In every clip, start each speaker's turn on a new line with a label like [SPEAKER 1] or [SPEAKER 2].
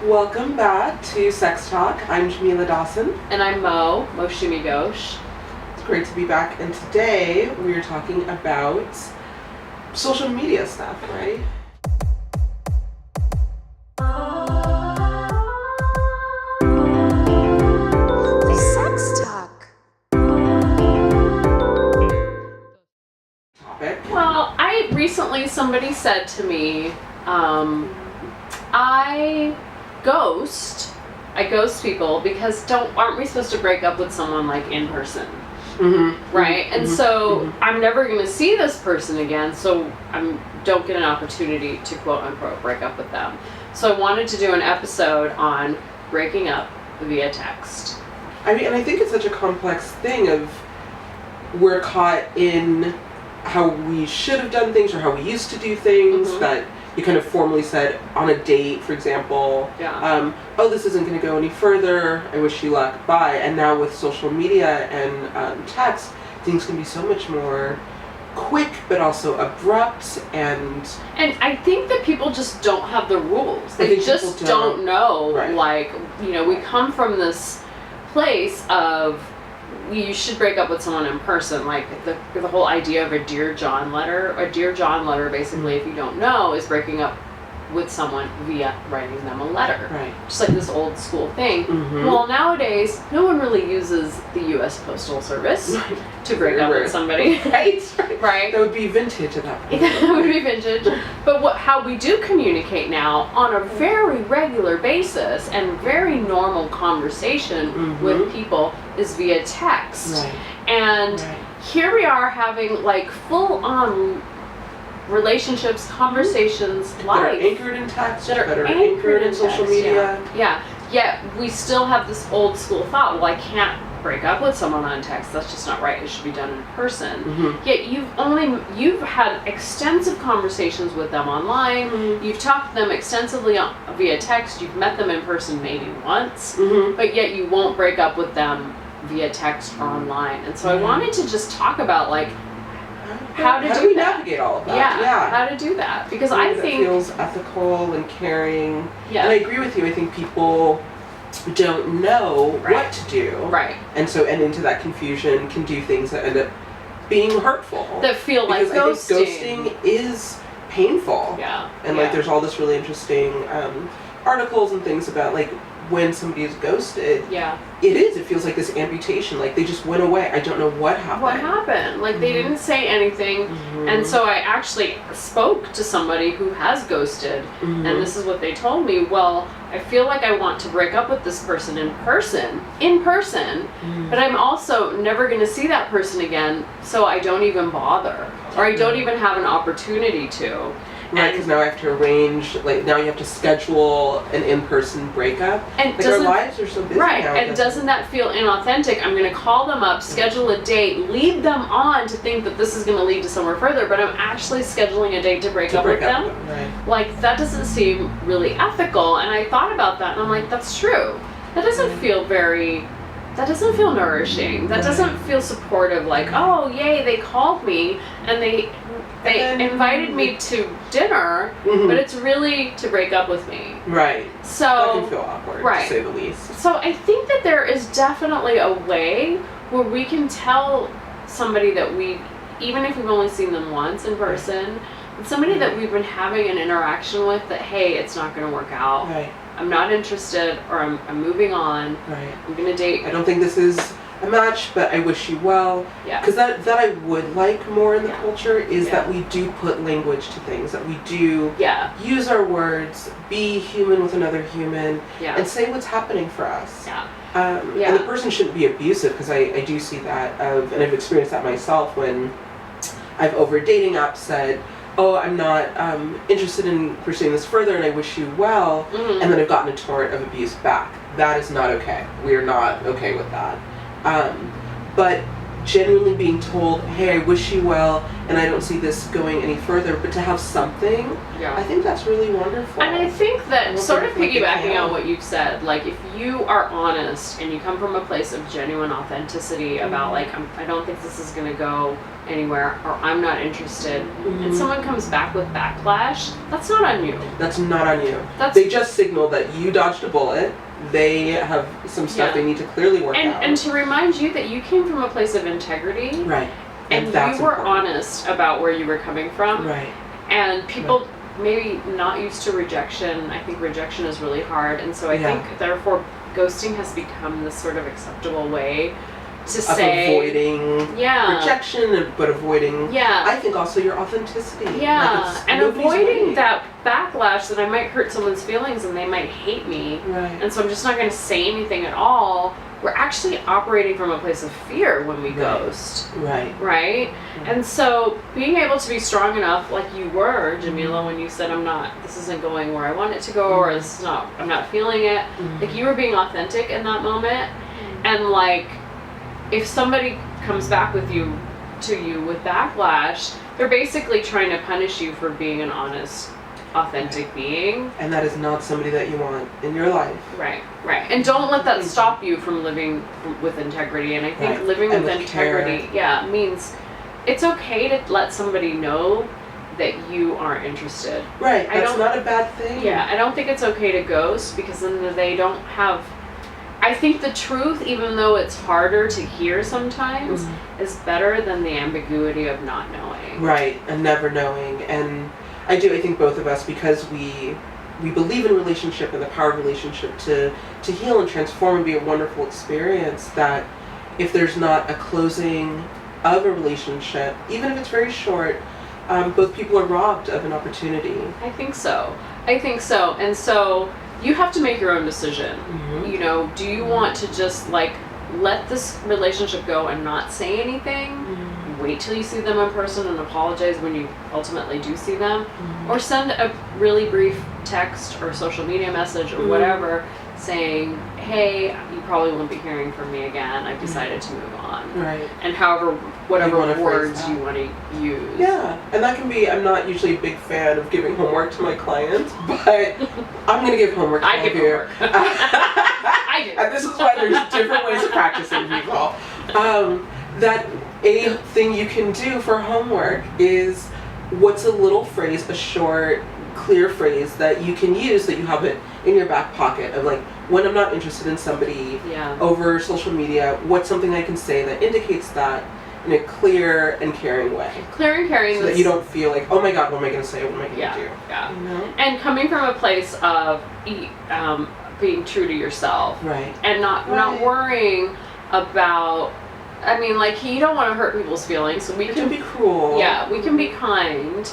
[SPEAKER 1] Welcome back to Sex Talk. I'm Jamila Dawson.
[SPEAKER 2] And I'm Moushumi Ghose.
[SPEAKER 1] It's great to be back, and today we are talking about social media stuff, right?
[SPEAKER 3] Sex Talk.
[SPEAKER 1] Topic.
[SPEAKER 2] Well, somebody said to me, I ghost people because aren't we supposed to break up with someone like in person?
[SPEAKER 1] Mm-hmm.
[SPEAKER 2] Right? And so I'm never going to see this person again, so I don't get an opportunity to quote unquote break up with them. So I wanted to do an episode on breaking up via text.
[SPEAKER 1] I mean, and I think it's such a complex thing of we're caught in how we should have done things or how we used to do things that you kind of formally said on a date, for example.
[SPEAKER 2] Yeah.
[SPEAKER 1] Oh, this isn't going to go any further. I wish you luck. Bye. And now with social media and text, things can be so much more quick, but also abrupt and
[SPEAKER 2] I think that people just don't have the rules. They just don't know.
[SPEAKER 1] Right.
[SPEAKER 2] Like, we come from this place of you should break up with someone in person. Like the whole idea of a Dear John letter. A Dear John letter, basically, if you don't know, is breaking up with someone via writing them a letter.
[SPEAKER 1] Right.
[SPEAKER 2] Just like this old school thing. Well, nowadays, no one really uses the U.S. Postal Service to break up with somebody.
[SPEAKER 1] Right.
[SPEAKER 2] Right.
[SPEAKER 1] That would be vintage at that point.
[SPEAKER 2] That would be vintage. But how we do communicate now on a very regular basis and very normal conversation with people is via text.
[SPEAKER 1] Right.
[SPEAKER 2] And here we are having like full-on relationships, conversations,
[SPEAKER 1] that
[SPEAKER 2] life.
[SPEAKER 1] are anchored in text,
[SPEAKER 2] that are
[SPEAKER 1] anchored in social media.
[SPEAKER 2] Yeah. Yet we still have this old school thought, well, I can't break up with someone on text. That's just not right. It should be done in person. Yet you've had extensive conversations with them online. You've talked to them extensively via text. You've met them in person maybe once, but yet you won't break up with them via text or online. And so I wanted to just talk about like how do we
[SPEAKER 1] navigate all of that?
[SPEAKER 2] Yeah, how to do that, because I think
[SPEAKER 1] it feels ethical and caring.
[SPEAKER 2] Yeah.
[SPEAKER 1] And I agree with you. I think people don't know what to do.
[SPEAKER 2] Right.
[SPEAKER 1] And so, into that confusion can do things that end up being hurtful.
[SPEAKER 2] That feel like
[SPEAKER 1] because
[SPEAKER 2] ghosting.
[SPEAKER 1] I think ghosting is painful.
[SPEAKER 2] Yeah.
[SPEAKER 1] And like there's all this really interesting articles and things about like when somebody is ghosted.
[SPEAKER 2] Yeah.
[SPEAKER 1] It feels like this amputation, like they just went away. I don't know what happened.
[SPEAKER 2] What happened? Like they didn't say anything. And so I actually spoke to somebody who has ghosted, and this is what they told me. Well, I feel like I want to break up with this person in person, but I'm also never going to see that person again, so I don't even bother, or I don't even have an opportunity to.
[SPEAKER 1] Right, because now I have to arrange, like now you have to schedule an in-person breakup.
[SPEAKER 2] And
[SPEAKER 1] like our lives are so busy now.
[SPEAKER 2] And doesn't that feel inauthentic? I'm going to call them up, schedule a date, lead them on to think that this is going to lead to somewhere further, but I'm actually scheduling a date to break up with them.
[SPEAKER 1] Right.
[SPEAKER 2] Like, that doesn't seem really ethical. And I thought about that, and I'm like, that's true. That doesn't feel nourishing. That doesn't feel supportive, like, oh, yay, they called me, and they invited me to dinner, but it's really to break up with me.
[SPEAKER 1] Right.
[SPEAKER 2] So
[SPEAKER 1] that can feel awkward, to say the least.
[SPEAKER 2] So I think that there is definitely a way where we can tell somebody that even if we've only seen them once in person, somebody that we've been having an interaction with, that, hey, it's not going to work out.
[SPEAKER 1] Right.
[SPEAKER 2] I'm not interested, or I'm moving on.
[SPEAKER 1] Right.
[SPEAKER 2] I'm going to date.
[SPEAKER 1] I don't think this is a match, but I wish you well.
[SPEAKER 2] Yeah.
[SPEAKER 1] Because that I would like more in the culture is that we do put language to things, that we do use our words, be human with another human, and say what's happening for us.
[SPEAKER 2] Yeah.
[SPEAKER 1] And the person shouldn't be abusive, because I do see that and I've experienced that myself when I've over dating apps said, oh, I'm not interested in pursuing this further and I wish you well, and then I've gotten a torrent of abuse back. That is not okay. We're not okay with that. But genuinely being told, hey, I wish you well and I don't see this going any further, but to have something
[SPEAKER 2] Yeah.
[SPEAKER 1] I think that's really wonderful.
[SPEAKER 2] And I think that sort of
[SPEAKER 1] like
[SPEAKER 2] piggybacking on what you've said, like if you are honest and you come from a place of genuine authenticity about like, I don't think this is going to go anywhere, or I'm not interested, and someone comes back with backlash, that's not on you.
[SPEAKER 1] That's not on you. They just signal that you dodged a bullet. They have some stuff they need to clearly work out.
[SPEAKER 2] And to remind you that you came from a place of integrity.
[SPEAKER 1] Right.
[SPEAKER 2] And you were honest about where you were coming from.
[SPEAKER 1] Right.
[SPEAKER 2] And people maybe not used to rejection. I think rejection is really hard. And so I think, therefore, ghosting has become this sort of acceptable way to say.
[SPEAKER 1] Avoiding rejection, but avoiding, I think, also your authenticity.
[SPEAKER 2] Yeah.
[SPEAKER 1] Like
[SPEAKER 2] and avoiding that backlash that I might hurt someone's feelings and they might hate me.
[SPEAKER 1] Right.
[SPEAKER 2] And so I'm just not going to say anything at all. We're actually operating from a place of fear when we ghost. Right? And so being able to be strong enough, like you were, Jamila, when you said, this isn't going where I want it to go, or this is not, I'm not feeling it. Like you were being authentic in that moment. And like, if somebody comes back to you with backlash, they're basically trying to punish you for being an honest, authentic being. And
[SPEAKER 1] that is not somebody that you want in your life.
[SPEAKER 2] Right. And don't let that stop you from living with integrity. And I think living with integrity, means it's okay to let somebody know that you aren't interested.
[SPEAKER 1] Right. That's not a bad thing.
[SPEAKER 2] Yeah. I don't think it's okay to ghost because then they don't have. I think the truth, even though it's harder to hear sometimes, is better than the ambiguity of not knowing.
[SPEAKER 1] Right. And never knowing. And I think both of us, because we believe in relationship and the power of relationship to heal and transform and be a wonderful experience, that if there's not a closing of a relationship, even if it's very short, both people are robbed of an opportunity.
[SPEAKER 2] I think so. And so you have to make your own decision. You know, do you want to just like let this relationship go and not say anything? Wait till you see them in person and apologize when you ultimately do see them, or send a really brief text or social media message or whatever saying, hey, you probably won't be hearing from me again, I've decided to move on.
[SPEAKER 1] Right.
[SPEAKER 2] And whatever words you want to use.
[SPEAKER 1] Yeah, and that can be, I'm not usually a big fan of giving homework to my clients, but I'm going to give homework to
[SPEAKER 2] I give homework. I do.
[SPEAKER 1] And this is why there's different ways of practicing, people. That a thing you can do for homework is, what's a little phrase, a short, clear phrase that you can use, that you have it in your back pocket of like, when I'm not interested in somebody over social media, what's something I can say that indicates that in a clear and caring way.
[SPEAKER 2] Clear and caring.
[SPEAKER 1] So that you don't feel like, oh my God, what am I going to say? What am I going to do?
[SPEAKER 2] Yeah.
[SPEAKER 1] You know?
[SPEAKER 2] And coming from a place of being true to yourself.
[SPEAKER 1] Right.
[SPEAKER 2] And not worrying about, I mean, like, you don't want to hurt people's feelings, so we can
[SPEAKER 1] be cruel.
[SPEAKER 2] Yeah, we can be kind,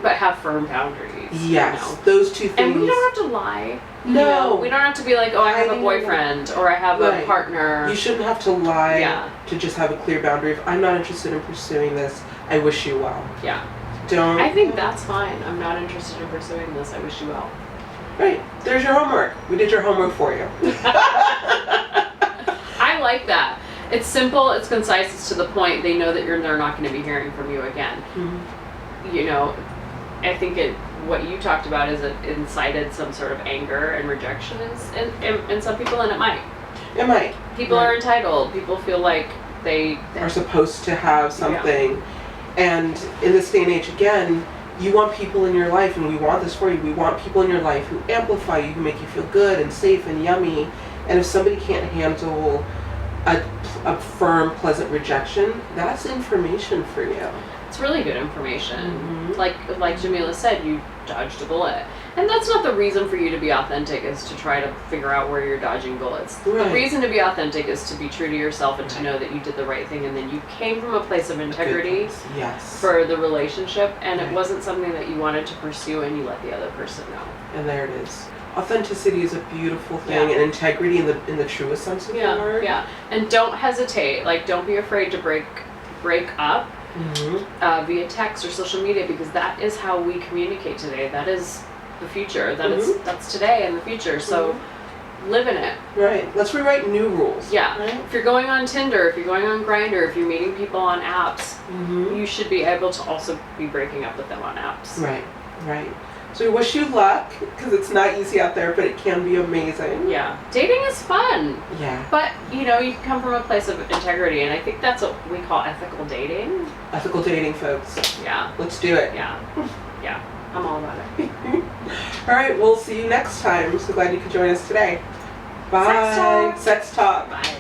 [SPEAKER 2] but have firm boundaries.
[SPEAKER 1] Yes,
[SPEAKER 2] you know?
[SPEAKER 1] Those two things.
[SPEAKER 2] And we don't have to lie.
[SPEAKER 1] No.
[SPEAKER 2] You know? We don't have to be like, oh, I have a boyfriend, or I have a partner.
[SPEAKER 1] You shouldn't have to lie to just have a clear boundary. If I'm not interested in pursuing this, I wish you well.
[SPEAKER 2] Yeah.
[SPEAKER 1] Don't.
[SPEAKER 2] I think that's fine. I'm not interested in pursuing this. I wish you well.
[SPEAKER 1] Right. There's your homework. We did your homework for you.
[SPEAKER 2] I like that. It's simple, it's concise, it's to the point. They know that they're not going to be hearing from you again. You know, I think what you talked about is it incited some sort of anger and rejection in some people, and it might.
[SPEAKER 1] It might.
[SPEAKER 2] People are entitled. People feel like they
[SPEAKER 1] are supposed to have something. And in this day and age, again, you want people in your life, and we want this for you. We want people in your life who amplify you, who make you feel good and safe and yummy. And if somebody can't handle a firm, pleasant rejection, that's information for you.
[SPEAKER 2] It's really good information. Like Jamila said, you dodged a bullet. And that's not the reason for you to be authentic, is to try to figure out where you're dodging bullets. The reason to be authentic is to be true to yourself and to know that you did the right thing, and then you came from a place of integrity for the relationship, and it wasn't something that you wanted to pursue, and you let the other person know.
[SPEAKER 1] And there it is. Authenticity is a beautiful thing, and integrity in the truest sense of the word.
[SPEAKER 2] Yeah, and don't hesitate. Like, don't be afraid to break up via text or social media, because that is how we communicate today. That is the future. That's today and the future. So live in it.
[SPEAKER 1] Right. Let's rewrite new rules.
[SPEAKER 2] Yeah.
[SPEAKER 1] Right?
[SPEAKER 2] If you're going on Tinder, if you're going on Grindr, if you're meeting people on apps, you should be able to also be breaking up with them on apps.
[SPEAKER 1] Right. Right. So we wish you luck, because it's not easy out there, but it can be amazing.
[SPEAKER 2] Yeah. Dating is fun.
[SPEAKER 1] Yeah.
[SPEAKER 2] But, you know, you can come from a place of integrity, and I think that's what we call ethical dating.
[SPEAKER 1] Ethical dating, folks.
[SPEAKER 2] Yeah.
[SPEAKER 1] Let's do it.
[SPEAKER 2] Yeah. Yeah. I'm all about it.
[SPEAKER 1] All right, we'll see you next time. So glad you could join us today. Bye.
[SPEAKER 2] Sex talk.
[SPEAKER 1] Sex talk.
[SPEAKER 2] Bye.